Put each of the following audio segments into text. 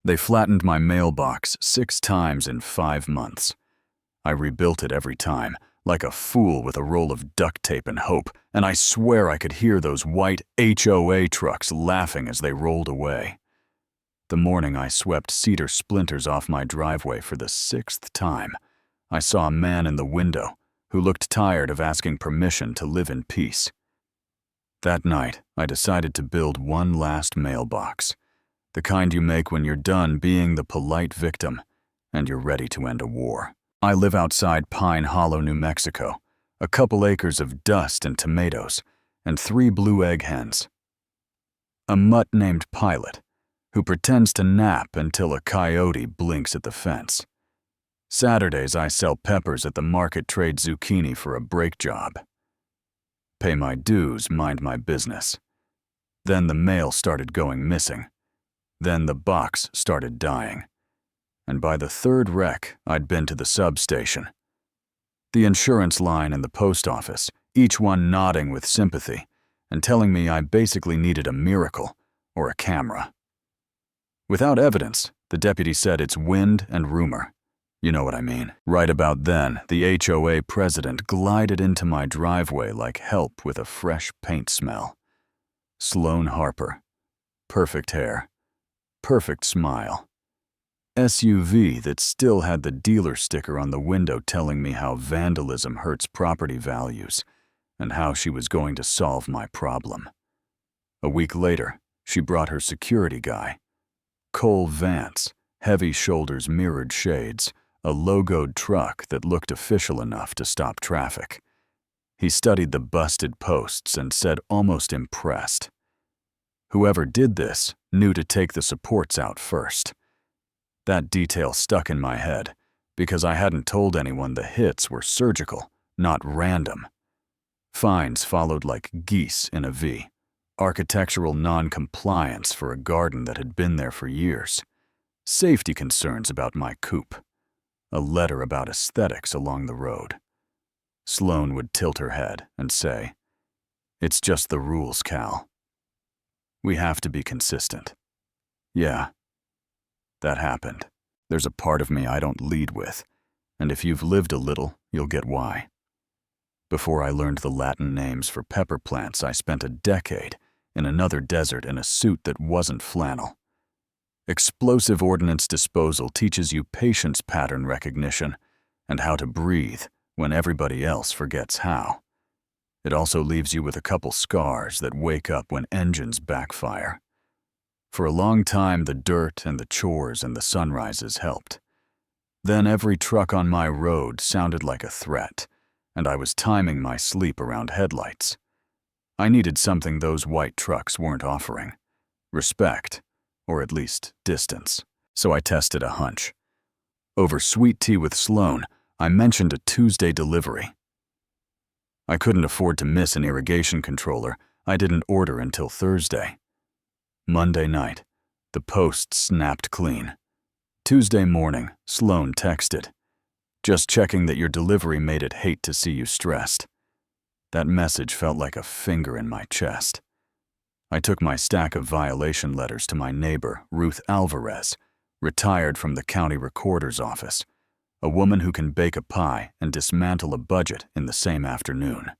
They flattened my mailbox 6 times in 5 months. I rebuilt it every time, like a fool with a roll of duct tape and hope, and I swear I could hear those white HOA trucks laughing as they rolled away. The morning I swept cedar splinters off my driveway for the 6th time, I saw a man in the window who looked tired of asking permission to live in peace. That night, I decided to build one last mailbox, the kind you make when you're done being the polite victim and you're ready to end a war. I live outside Pine Hollow, New Mexico, a couple acres of dust and tomatoes, and 3 blue egg hens. A mutt named Pilot, who pretends to nap until a coyote blinks at the fence. Saturdays I sell peppers at the market, trade zucchini for a brake job. Pay my dues, mind my business. Then the mail started going missing. Then the box started dying. And by the 3rd wreck, I'd been to the substation. The insurance line and the post office, each one nodding with sympathy and telling me I basically needed a miracle or a camera. Without evidence, the deputy said it's wind and rumor. You know what I mean. Right about then, the HOA president glided into my driveway like help with a fresh paint smell. Sloan Harper. Perfect hair. Perfect smile. SUV that still had the dealer sticker on the window telling me how vandalism hurts property values and how she was going to solve my problem. A week later, she brought her security guy. Cole Vance, heavy shoulders, mirrored shades, a logoed truck that looked official enough to stop traffic. He studied the busted posts and said, almost impressed, "Whoever did this knew to take the supports out first." That detail stuck in my head because I hadn't told anyone the hits were surgical, not random. Fines followed like geese in a V. Architectural non-compliance for a garden that had been there for years. Safety concerns about my coupe. A letter about aesthetics along the road. Sloan would tilt her head and say, "It's just the rules, Cal. We have to be consistent." Yeah, that happened. There's a part of me I don't lead with, and if you've lived a little, you'll get why. Before I learned the Latin names for pepper plants, I spent a decade in another desert in a suit that wasn't flannel. Explosive ordnance disposal teaches you patience pattern recognition and how to breathe when everybody else forgets how. It also leaves you with a couple scars that wake up when engines backfire. For a long time, the dirt and the chores and the sunrises helped. Then every truck on my road sounded like a threat, and I was timing my sleep around headlights. I needed something those white trucks weren't offering. Respect, or at least distance. So I tested a hunch. Over sweet tea with Sloan, I mentioned a Tuesday delivery. I couldn't afford to miss an irrigation controller. I didn't order until Thursday. Monday night, the post snapped clean. Tuesday morning, Sloan texted, "Just checking that your delivery made it. Hate to see you stressed." That message felt like a finger in my chest. I took my stack of violation letters to my neighbor, Ruth Alvarez, retired from the county recorder's office, a woman who can bake a pie and dismantle a budget in the same afternoon.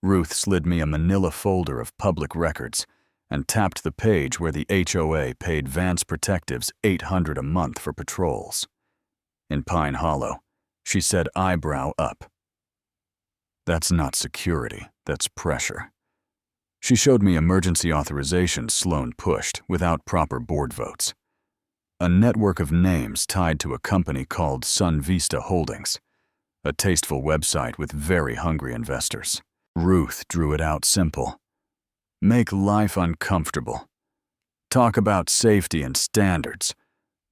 Ruth slid me a manila folder of public records and tapped the page where the HOA paid Vance Protectives $800 a month for patrols. In Pine Hollow, she said, eyebrow up. "That's not security, that's pressure." She showed me emergency authorizations Sloan pushed without proper board votes. A network of names tied to a company called Sun Vista Holdings, a tasteful website with very hungry investors. Ruth drew it out simple. Make life uncomfortable. Talk about safety and standards.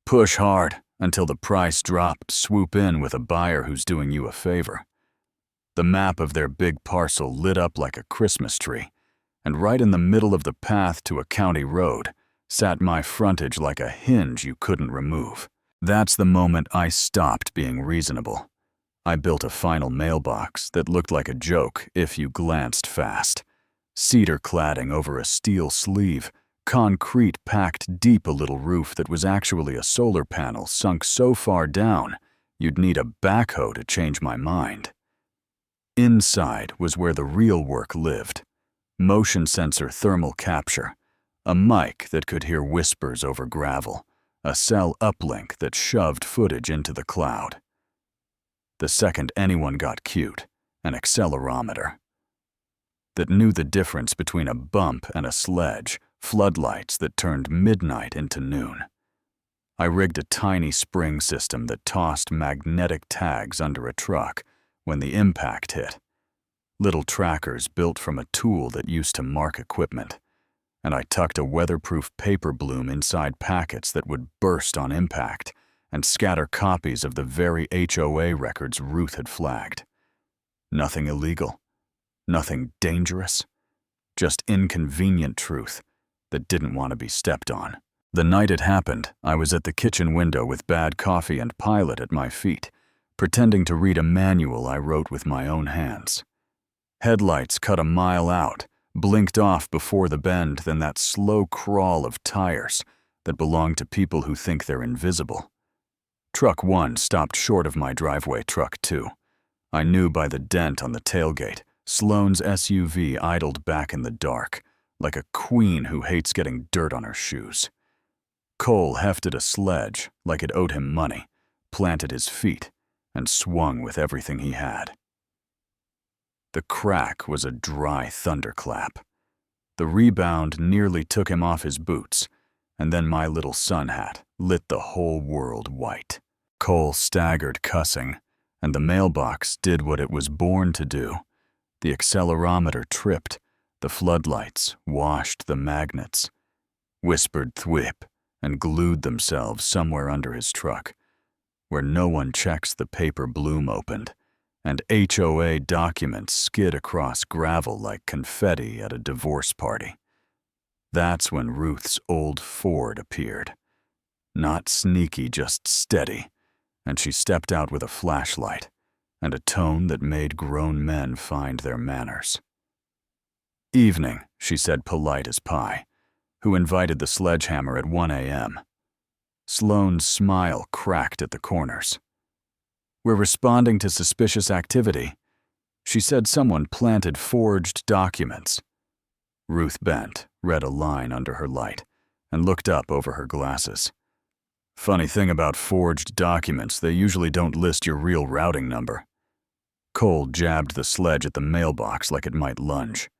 Push hard until the price drops. Swoop in with a buyer who's doing you a favor. The map of their big parcel lit up like a Christmas tree, and right in the middle of the path to a county road sat my frontage like a hinge you couldn't remove. That's the moment I stopped being reasonable. I built a final mailbox that looked like a joke if you glanced fast. Cedar cladding over a steel sleeve, concrete packed deep a little roof that was actually a solar panel sunk so far down you'd need a backhoe to change my mind. Inside was where the real work lived. Motion sensor thermal capture, a mic that could hear whispers over gravel, a cell uplink that shoved footage into the cloud. The second anyone got cute, an accelerometer that knew the difference between a bump and a sledge, floodlights that turned midnight into noon. I rigged a tiny spring system that tossed magnetic tags under a truck when the impact hit. Little trackers built from a tool that used to mark equipment, and I tucked a weatherproof paper bloom inside packets that would burst on impact and scatter copies of the very HOA records Ruth had flagged. Nothing illegal, nothing dangerous, just inconvenient truth that didn't want to be stepped on. The night it happened, I was at the kitchen window with bad coffee and Pilot at my feet, pretending to read a manual I wrote with my own hands. Headlights cut a mile out, blinked off before the bend, then that slow crawl of tires that belong to people who think they're invisible. Truck 1 stopped short of my driveway. Truck 2. I knew by the dent on the tailgate. Sloane's SUV idled back in the dark, like a queen who hates getting dirt on her shoes. Cole hefted a sledge like it owed him money, planted his feet, and swung with everything he had. The crack was a dry thunderclap. The rebound nearly took him off his boots, and then my little sun hat lit the whole world white. Cole staggered, cussing, and the mailbox did what it was born to do. The accelerometer tripped, the floodlights washed the magnets, whispered thwip, and glued themselves somewhere under his truck, where no one checks the paper bloom opened, and HOA documents skid across gravel like confetti at a divorce party. That's when Ruth's old Ford appeared. Not sneaky, just steady, and she stepped out with a flashlight and a tone that made grown men find their manners. "Evening," she said, polite as pie. "Who invited the sledgehammer at 1 a.m.? Sloane's smile cracked at the corners. "We're responding to suspicious activity." She said someone planted forged documents. Ruth bent, read a line under her light, and looked up over her glasses. "Funny thing about forged documents, they usually don't list your real routing number." Cole jabbed the sledge at the mailbox like it might lunge.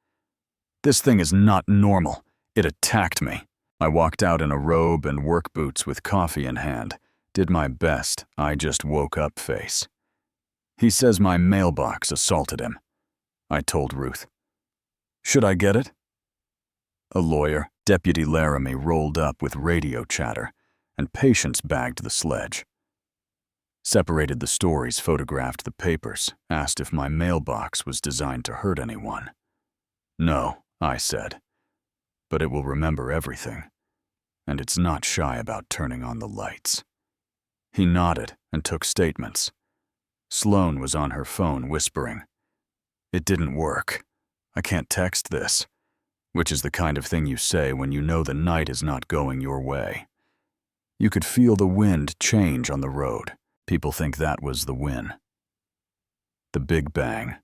"This thing is not normal. It attacked me." I walked out in a robe and work boots with coffee in hand, did my best I just woke up face. "He says my mailbox assaulted him," I told Ruth. "Should I get it?" A lawyer, Deputy Laramie, rolled up with radio chatter, and Patience bagged the sledge. Separated the stories, photographed the papers, asked if my mailbox was designed to hurt anyone. "No," I said, "but it will remember everything, and it's not shy about turning on the lights." He nodded and took statements. Sloane was on her phone whispering, "It didn't work. I can't text this," which is the kind of thing you say when you know the night is not going your way. You could feel the wind change on the road. People think that was the win. The Big Bang.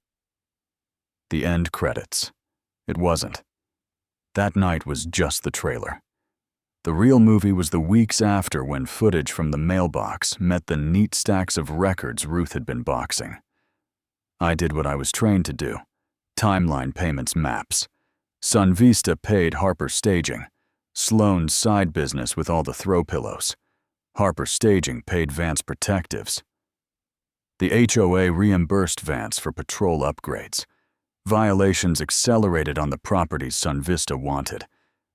The end credits. It wasn't. That night was just the trailer. The real movie was the weeks after, when footage from the mailbox met the neat stacks of records Ruth had been boxing. I did what I was trained to do. Timeline payments maps. Sun Vista paid Harper Staging. Sloane's side business with all the throw pillows. Harper Staging paid Vance Protectives. The HOA reimbursed Vance for patrol upgrades. Violations accelerated on the properties Sun Vista wanted,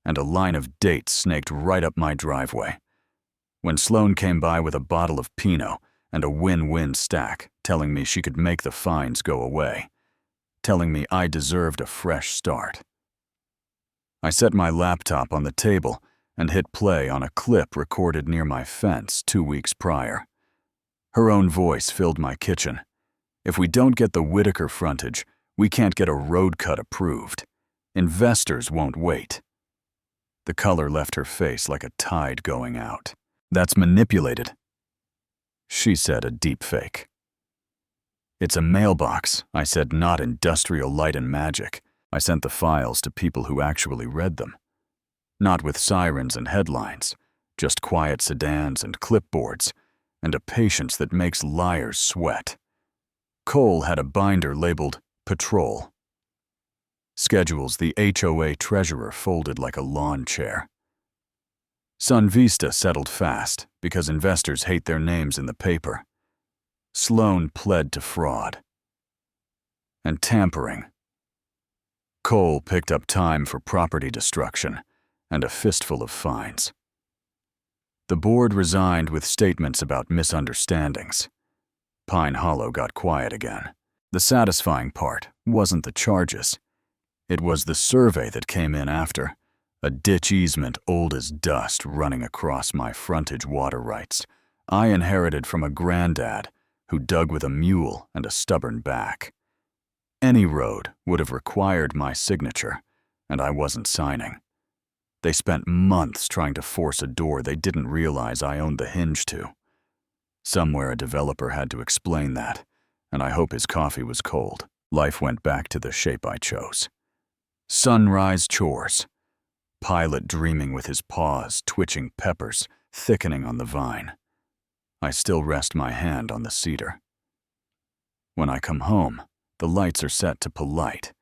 and a line of dates snaked right up my driveway. When Sloane came by with a bottle of Pinot and a win-win stack, telling me she could make the fines go away, telling me I deserved a fresh start. I set my laptop on the table and hit play on a clip recorded near my fence 2 weeks prior. Her own voice filled my kitchen. "If we don't get the Whitaker frontage, we can't get a road cut approved. Investors won't wait." The color left her face like a tide going out. "That's manipulated," she said, a deep fake. "It's a mailbox," I said, "not industrial light and magic." I sent the files to people who actually read them. Not with sirens and headlines, just quiet sedans and clipboards, and a patience that makes liars sweat. Cole had a binder labeled Patrol. Schedules the HOA treasurer folded like a lawn chair. Sun Vista settled fast because investors hate their names in the paper. Sloan pled to fraud and tampering. Cole picked up time for property destruction and a fistful of fines. The board resigned with statements about misunderstandings. Pine Hollow got quiet again. The satisfying part wasn't the charges. It was the survey that came in after. A ditch easement old as dust running across my frontage water rights. I inherited from a granddad who dug with a mule and a stubborn back. Any road would have required my signature, and I wasn't signing. They spent months trying to force a door they didn't realize I owned the hinge to. Somewhere a developer had to explain that, and I hope his coffee was cold. Life went back to the shape I chose. Sunrise chores. Pilot dreaming with his paws, twitching peppers, thickening on the vine. I still rest my hand on the cedar. When I come home, the lights are set to polite.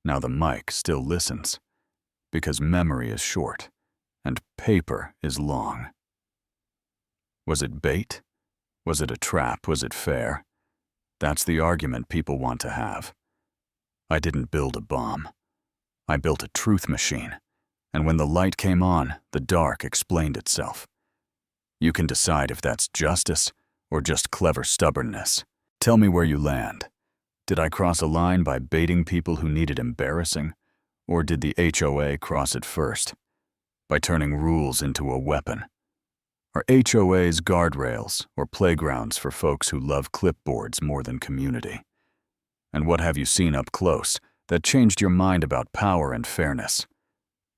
Now the mic still listens, because memory is short and paper is long. Was it bait? Was it a trap? Was it fair? That's the argument people want to have. I didn't build a bomb. I built a truth machine, and when the light came on, the dark explained itself. You can decide if that's justice or just clever stubbornness. Tell me where you land. Did I cross a line by baiting people who needed embarrassing, or did the HOA cross it first, by turning rules into a weapon? Are HOAs guardrails or playgrounds for folks who love clipboards more than community? And what have you seen up close that changed your mind about power and fairness?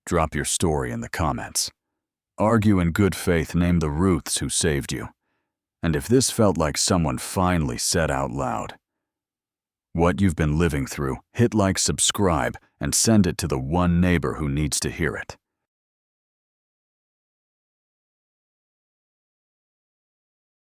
Drop your story in the comments. Argue in good faith, name the Ruths who saved you. And if this felt like someone finally said out loud what you've been living through, hit like, subscribe, and send it to the one neighbor who needs to hear it.